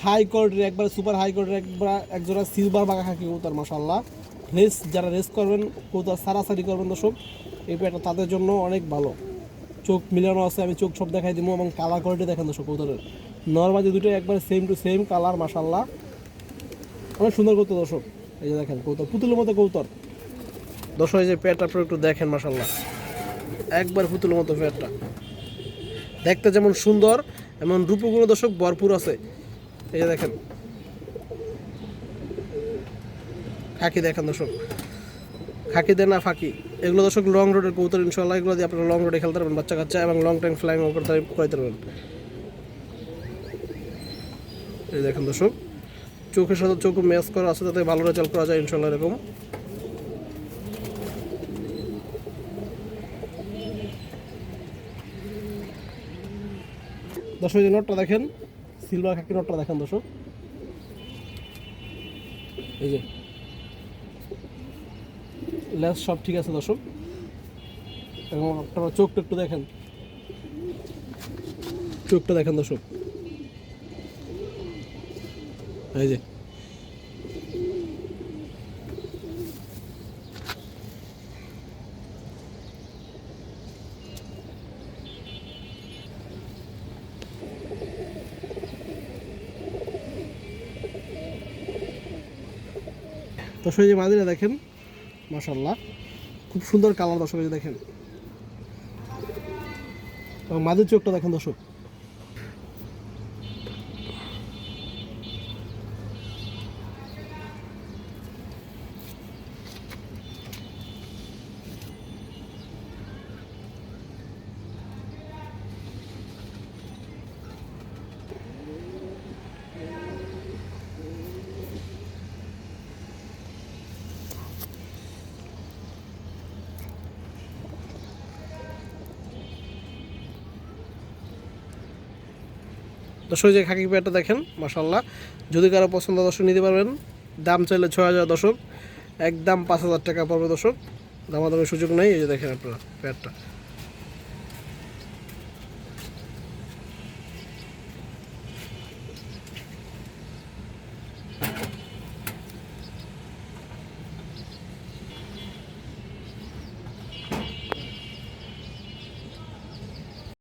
High কোয়ালিটির একবার super high কোয়ালিটির একজোড়া সিলভার বাঘা খাকি কবুতর মাশাআল্লাহ। যারা রেস করবেন কবুতর সারাসারি করবেন দর্শক, এই পেয়ারটা তাদের জন্য অনেক ভালো। চোখ মিলানো আছে, আমি চোখ সব দেখাই দিব এবং কালার কোয়ালিটি দেখেন দর্শক কবুতরের। নরমালি দুটো একবার সেম টু সেম কালার মাশাআল্লাহ, অনেক সুন্দর কবুতর দর্শক। এই যে দেখেন কবুতর পুতুলের মতো কবুতর দর্শক। এই যে পেয়ারটা আপনারা একটু দেখেন মাশাআল্লাহ, একবার পুতুলের মতো পেয়ারটা দেখতে যেমন সুন্দর এমন রূপগুলো দর্শক ভরপুর আছে। এই যে দেখেন খাকি দেখেন দর্শক, খাকি দেয় না ফাঁকি, এগুলো দর্শক লং রোডের কবুতর ইনশাআল্লাহ। এগুলো দিয়ে আপনারা লং রোডে খেলতে পারবেন বাচ্চা কাচ্চা, এবং লং টাইম ফ্লাইং করতে পারবেন। এই দেখেন দর্শক চোখের সাথে চোখ ম্যাচ করা আছে, যাতে ভালো রেজাল্ট করা যায় ইনশাআল্লাহ। এরকম দর্শক যে নোটটা দেখেন, সিলভার খাকি নোটটা দেখেন দর্শক। এই যে লেস সব ঠিক আছে দর্শক, এবং আপনারা চোখটা একটু দেখেন, চোখটা দেখেন দর্শক। এই যে দর্শক যে মাদিরা দেখেন মাশাআল্লাহ, খুব সুন্দর কালার দর্শক। এই দেখেন এবং মাদির চোখটা দেখেন দর্শক। দর্শক যে খাকি পেয়ারটা দেখেন মাশাআল্লাহ, যদি কারো পছন্দ দর্শক নিতে পারবেন। দাম চাইলে ৬,০০০ দর্শক, একদম ৫,০০০ টাকা পড়বে দর্শক, দামাদামের সুযোগ নেই। এই যে দেখেন আপনারা পেয়ারটা।